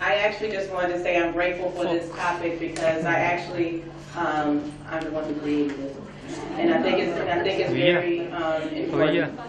I actually just wanted to say I'm grateful for this topic because I actually, I'm the one who created it. And I think it's very important.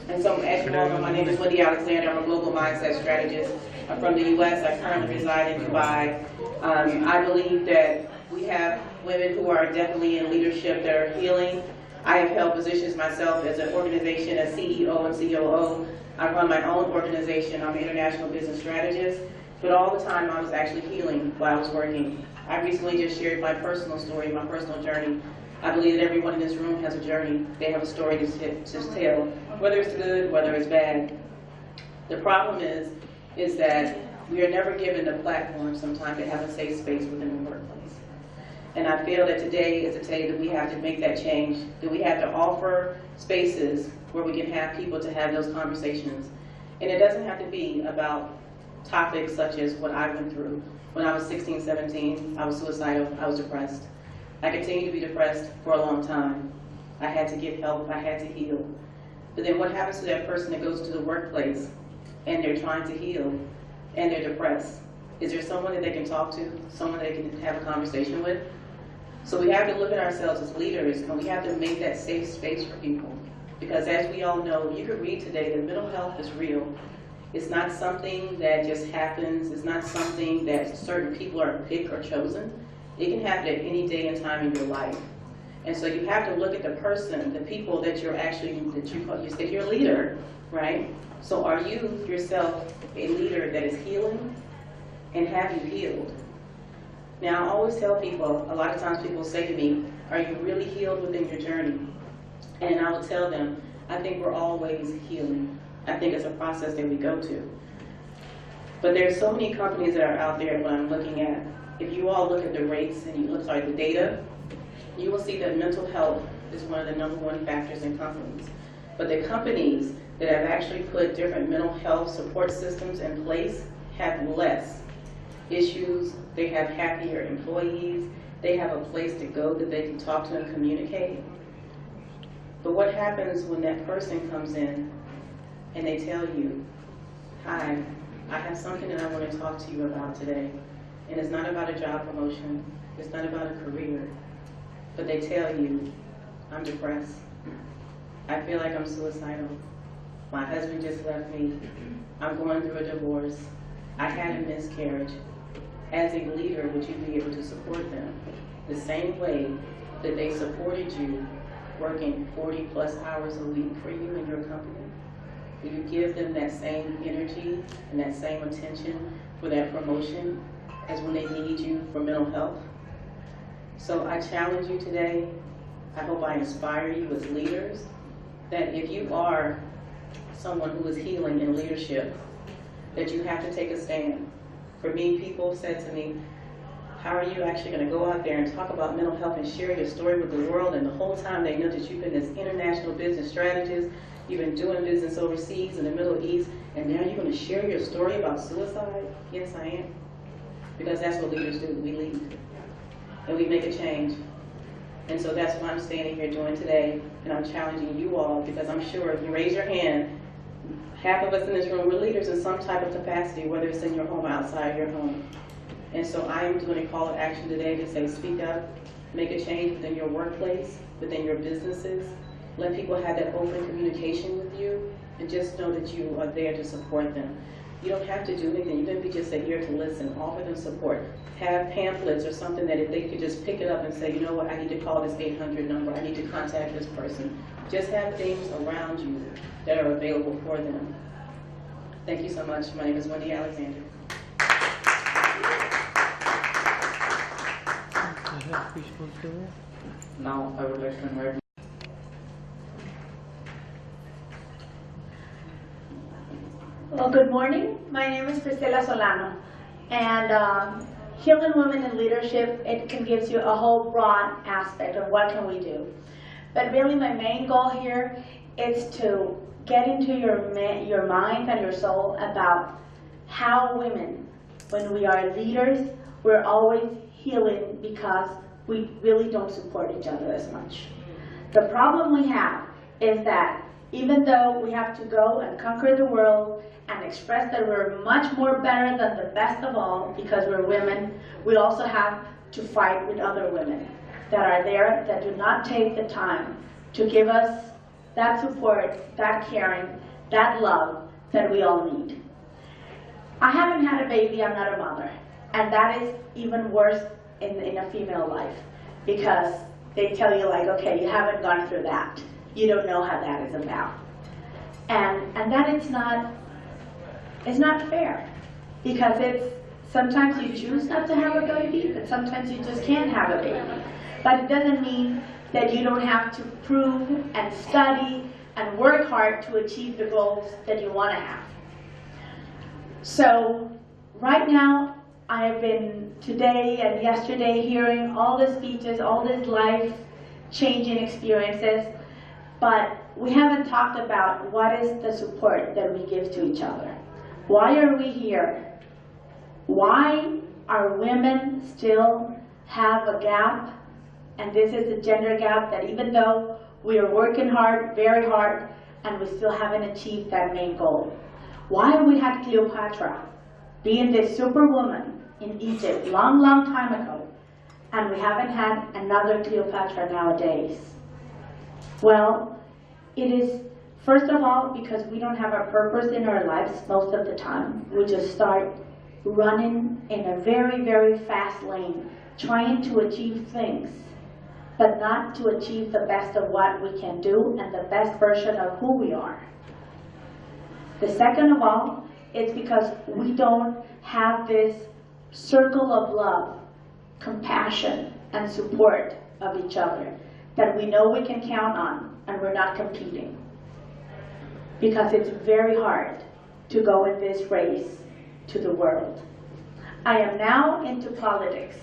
And so, as you all know, my name is Wendy Alexander. I'm a global mindset strategist. I'm from the U.S. I currently reside in Dubai. I believe that we have women who are definitely in leadership that are healing. I have held positions myself as an organization, as CEO and COO. I run my own organization. I'm an international business strategist. But all the time I was actually healing while I was working. I recently just shared my personal story, my personal journey. I believe that everyone in this room has a journey. They have a story to tell, whether it's good, whether it's bad. The problem is that we are never given the platform sometimes to have a safe space within the workplace. And I feel that today is a day that we have to make that change, that we have to offer spaces where we can have people to have those conversations. And it doesn't have to be about topics such as what I went through. When I was 16, 17, I was suicidal, I was depressed. I continued to be depressed for a long time. I had to get help, I had to heal. But then what happens to that person that goes to the workplace and they're trying to heal and they're depressed? Is there someone that they can talk to, someone they can have a conversation with? So we have to look at ourselves as leaders and we have to make that safe space for people. Because as we all know, you could read today that mental health is real. It's not something that just happens. It's not something that certain people are picked or chosen. It can happen at any day and time in your life. And so you have to look at the person, the people that you're actually, you say you're a leader, right? So are you yourself a leader that is healing? And have you healed? Now I always tell people, a lot of times people say to me, are you really healed within your journey? And I will tell them, I think we're always healing. I think it's a process that we go to. But there's so many companies that are out there when I'm looking at. If you all look at the rates and you look at the data, you will see that mental health is one of the #1 factors in companies. But the companies that have actually put different mental health support systems in place have less issues. They have happier employees. They have a place to go that they can talk to and communicate. But what happens when that person comes in and they tell you, hi, I have something that I want to talk to you about today. And it's not about a job promotion. It's not about a career. But they tell you, I'm depressed. I feel like I'm suicidal. My husband just left me. I'm going through a divorce. I had a miscarriage. As a leader, would you be able to support them the same way that they supported you working 40+ hours a week for you and your company? Will you give them that same energy and that same attention for that promotion as when they need you for mental health? So I challenge you today. I hope I inspire you as leaders that if you are someone who is healing in leadership, that you have to take a stand. For me, people said to me, how are you actually going to go out there and talk about mental health and share your story with the world, and the whole time they know that you've been this international business strategist, you've been doing business overseas in the Middle East, and now you're going to share your story about suicide? Yes, I am. Because that's what leaders do. We lead. And we make a change. And so that's what I'm standing here doing today, and I'm challenging you all, because I'm sure if you raise your hand, half of us in this room, we're leaders in some type of capacity, whether it's in your home or outside your home. And so I am doing a call to action today to say, speak up, make a change within your workplace, within your businesses. Let people have that open communication with you, and just know that you are there to support them. You don't have to do anything. You don't be just here to listen. Offer them support. Have pamphlets or something that if they could just pick it up and say, you know what, I need to call this 800 number. I need to contact this person. Just have things around you that are available for them. Thank you so much. My name is Wendy Alexander. Now I would like to invite. Well, good morning. My name is Priscilla Solano, and healing women in leadership, it can give you a whole broad aspect of what can we do. But really my main goal here is to get into your mind and your soul about how women, when we are leaders, we're always healing because we really don't support each other as much. The problem we have is that even though we have to go and conquer the world and express that we're much more better than the best of all because we're women, we also have to fight with other women that are there that do not take the time to give us that support, that caring, that love that we all need. I haven't had a baby, I'm not a mother, and that is even worse in a female life because they tell you like, okay, you haven't gone through that. You don't know how that is about. And that it's not fair because sometimes you choose not to have a baby, but sometimes you just can't have a baby. But it doesn't mean that you don't have to prove and study and work hard to achieve the goals that you want to have. So right now, I have been today and yesterday hearing all the speeches, all these life-changing experiences, but we haven't talked about what is the support that we give to each other. Why are we here? Why are women still have a gap? And this is the gender gap that even though we are working hard, very hard, and we still haven't achieved that main goal. Why we had Cleopatra being this superwoman in Egypt long, long time ago, and we haven't had another Cleopatra nowadays? Well, it is, first of all, because we don't have a purpose in our lives most of the time. We just start running in a very, very fast lane, trying to achieve things, but not to achieve the best of what we can do and the best version of who we are. The second of all, it's because we don't have this circle of love, compassion, and support of each other that we know we can count on, and we're not competing. Because it's very hard to go in this race to the world. I am now into politics,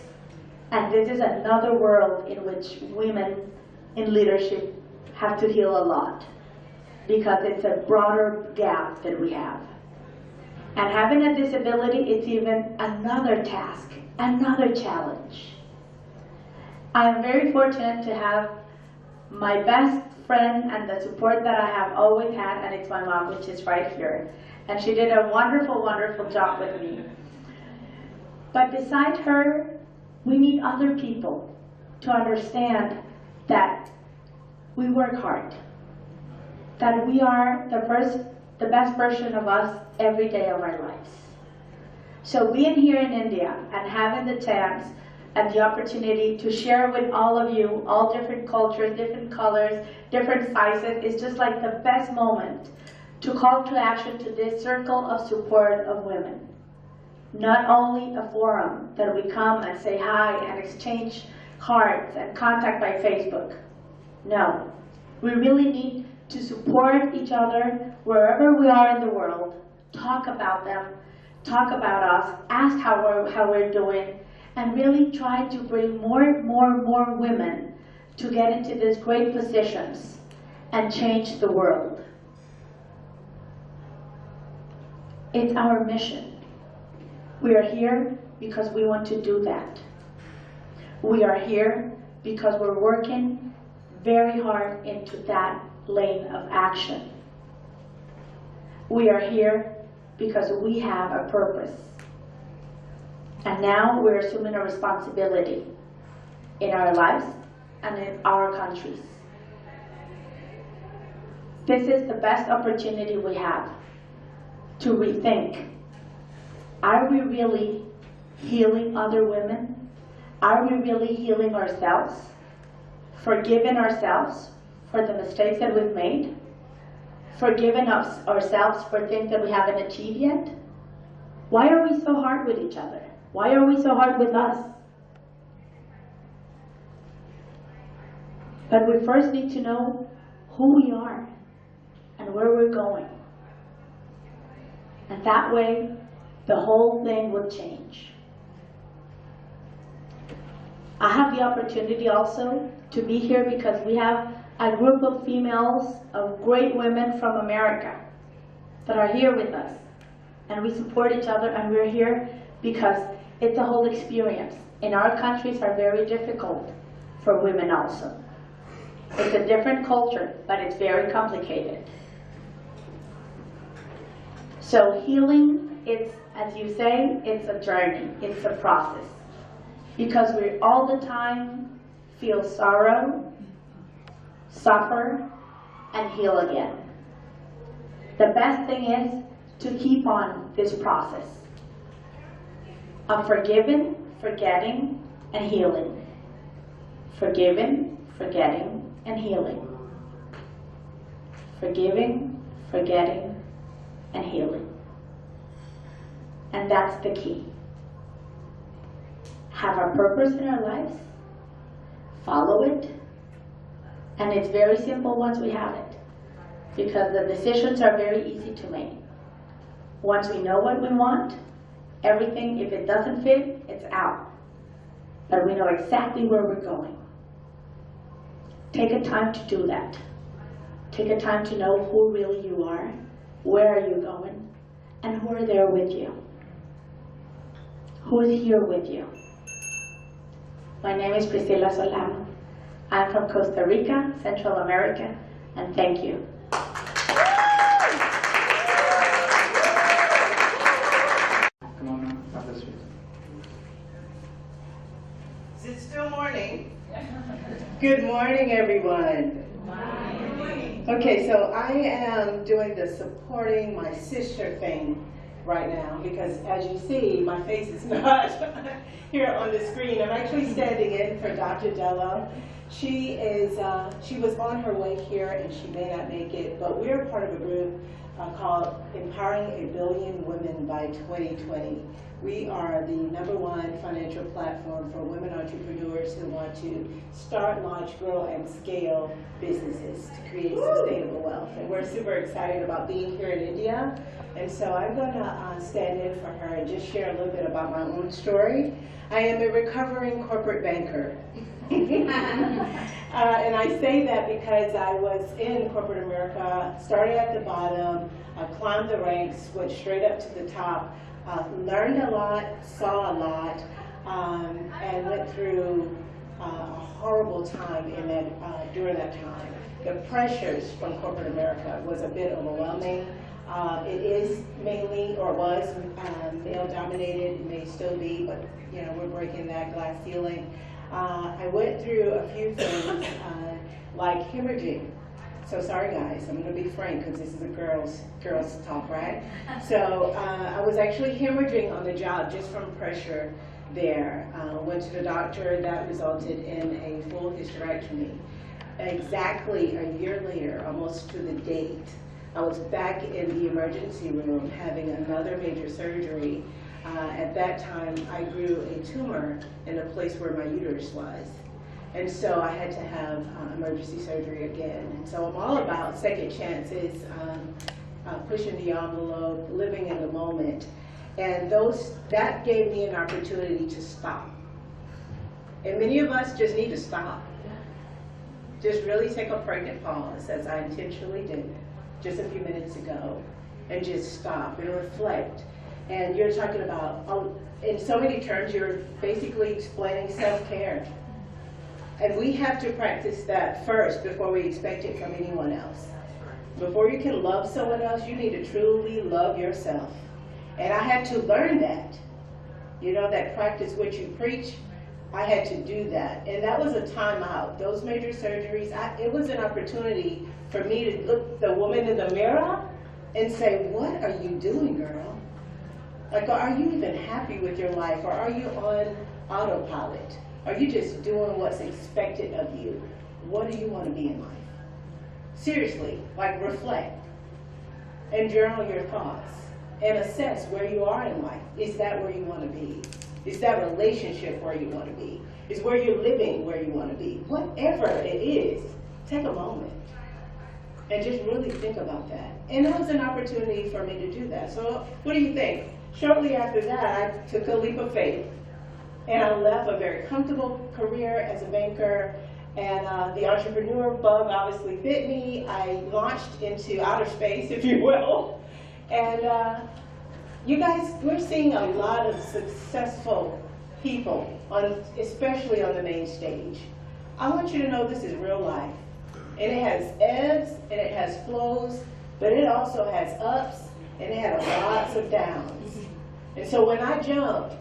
and this is another world in which women in leadership have to heal a lot, because it's a broader gap that we have. And having a disability, it's even another task, another challenge. I am very fortunate to have my best friend and the support that I have always had, and it's my mom, which is right here. And she did a wonderful, wonderful job with me. But besides her, we need other people to understand that we work hard, that we are the best version of us every day of our lives. So being here in India and having the chance and the opportunity to share with all of you, all different cultures, different colors, different sizes, is just like the best moment to call to action to this circle of support of women. Not only a forum that we come and say hi and exchange cards and contact by Facebook. No, we really need to support each other wherever we are in the world, talk about them, talk about us, ask how we're doing, and really try to bring more women to get into these great positions and change the world. It's our mission. We are here because we want to do that. We are here because we're working very hard into that lane of action. We are here because we have a purpose. And now we're assuming a responsibility in our lives and in our countries. This is the best opportunity we have to rethink. Are we really healing other women? Are we really healing ourselves? Forgiving ourselves for the mistakes that we've made? Forgiving ourselves for things that we haven't achieved yet? Why are we so hard with each other? Why are we so hard with us? But we first need to know who we are and where we're going. And that way, the whole thing would change. I have the opportunity also to be here because we have a group of females, of great women from America that are here with us. And we support each other, and we're here because it's a whole experience. And our countries are very difficult for women also. It's a different culture, but it's very complicated. So healing, it's, as you say, it's a journey, it's a process. Because we all the time feel sorrow, suffer, and heal again. The best thing is to keep on this process of forgiving, forgetting, and healing. Forgiving, forgetting, and healing. Forgiving, forgetting, and healing. And that's the key. Have a purpose in our lives, follow it, and it's very simple once we have it, because the decisions are very easy to make. Once we know what we want, everything, if it doesn't fit, it's out. But we know exactly where we're going. Take a time to do that. Take a time to know who really you are, where are you going, and who are there with you. Who is here with you? My name is Priscilla Solano. I'm from Costa Rica, Central America, and thank you. Come on now, have this week. Is it still morning? Good morning, everyone. Okay, so I am doing the supporting my sister thing right now because, as you see, my face is not here on the screen. I'm actually standing in for Dr. Della. She was on her way here and she may not make it, but we're part of a group called Empowering 1 Billion Women by 2020. We are the #1 financial platform for women entrepreneurs who want to start, launch, grow, and scale businesses to create sustainable wealth. And we're super excited about being here in India. And so I'm going to stand in for her and just share a little bit about my own story. I am a recovering corporate banker. And I say that because I was in corporate America, started at the bottom, climbed the ranks, went straight up to the top, learned a lot, saw a lot, and went through a horrible time in that, during that time. The pressures from corporate America was a bit overwhelming. It is mainly, or was, male-dominated, it may still be, but you know, we're breaking that glass ceiling. I went through a few things, like hemorrhaging. So sorry guys, I'm going to be frank because this is a girls talk, right? So I was actually hemorrhaging on the job just from pressure there. Went to the doctor, that resulted in a full hysterectomy. Exactly a year later, almost to the date, I was back in the emergency room having another major surgery. At that time, I grew a tumor in a place where my uterus was. And so I had to have emergency surgery again. And so I'm all about second chances, pushing the envelope, living in the moment. And that gave me an opportunity to stop. And many of us just need to stop. Just really take a pregnant pause, as I intentionally did just a few minutes ago, and just stop and reflect. And you're talking about, in so many terms, you're basically explaining self-care. And we have to practice that first before we expect it from anyone else. Before you can love someone else, you need to truly love yourself. And I had to learn that. You know, that practice what you preach, I had to do that. And that was a time out. Those major surgeries, it was an opportunity for me to look the woman in the mirror and say, what are you doing, girl? Like, are you even happy with your life? Or are you on autopilot? Are you just doing what's expected of you? What do you want to be in life? Seriously, like reflect and journal your thoughts and assess where you are in life. Is that where you want to be? Is that relationship where you want to be? Is where you're living where you want to be? Whatever it is, take a moment and just really think about that. And that was an opportunity for me to do that. So what do you think? Shortly after that, I took a leap of faith. And I left a very comfortable career as a banker, and the entrepreneur bug obviously bit me. I launched into outer space, if you will. And you guys, we're seeing a lot of successful people, especially on the main stage. I want you to know this is real life. And it has ebbs and it has flows, but it also has ups and it had lots of downs. And so when I jumped,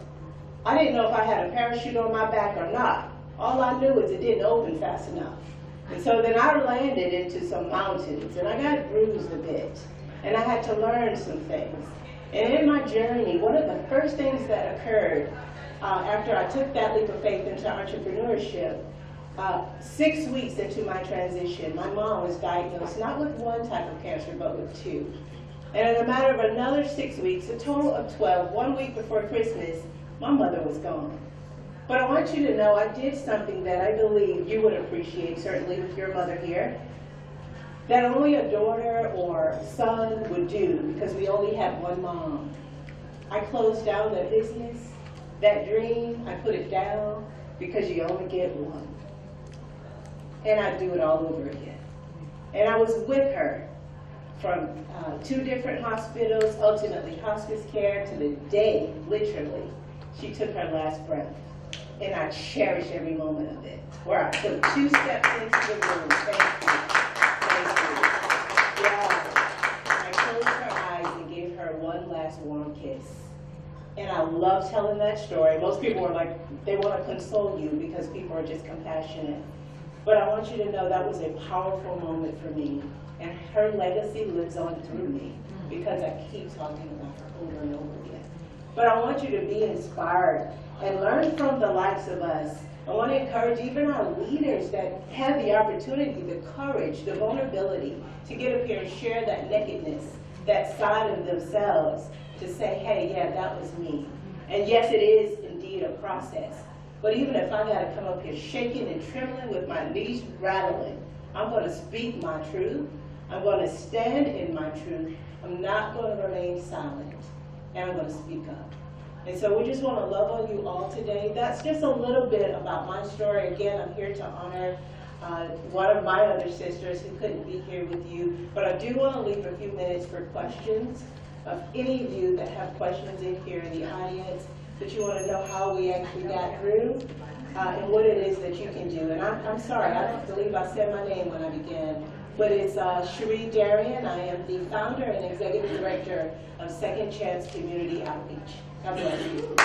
I didn't know if I had a parachute on my back or not. All I knew is it didn't open fast enough. And so then I landed into some mountains, and I got bruised a bit, and I had to learn some things. And in my journey, one of the first things that occurred after I took that leap of faith into entrepreneurship, 6 weeks into my transition, my mom was diagnosed not with one type of cancer, but with 2. And in a matter of another 6 weeks, a total of 12, 1 week before Christmas, my mother was gone. But I want you to know I did something that I believe you would appreciate, certainly with your mother here, that only a daughter or son would do because we only had one mom. I closed down that business, that dream, I put it down because you only get one. And I'd do it all over again. And I was with her from 2 different hospitals, ultimately hospice care, to the day, literally, she took her last breath. And I cherish every moment of it. Where I took 2 steps into the room. Thank you. Thank you. Yeah. I closed her eyes and gave her one last warm kiss. And I love telling that story. Most people are like, they want to console you because people are just compassionate. But I want you to know that was a powerful moment for me. And her legacy lives on through me because I keep talking about her over and over again. But I want you to be inspired and learn from the likes of us. I want to encourage even our leaders that have the opportunity, the courage, the vulnerability to get up here and share that nakedness, that side of themselves, to say, hey, yeah, that was me. And yes, it is indeed a process. But even if I got to come up here shaking and trembling with my knees rattling, I'm going to speak my truth. I'm going to stand in my truth. I'm not going to remain silent. And I'm going to speak up. And so we just want to love on you all today. That's just a little bit about my story. Again, I'm here to honor one of my other sisters who couldn't be here with you. But I do want to leave a few minutes for questions of any of you that have questions in here in the audience, that you want to know how we actually got through and what it is that you can do. And I'm sorry, I don't believe I said my name when I began. But it's Cherie Darian. I am the founder and executive director of Second Chance Community Outreach. God bless you.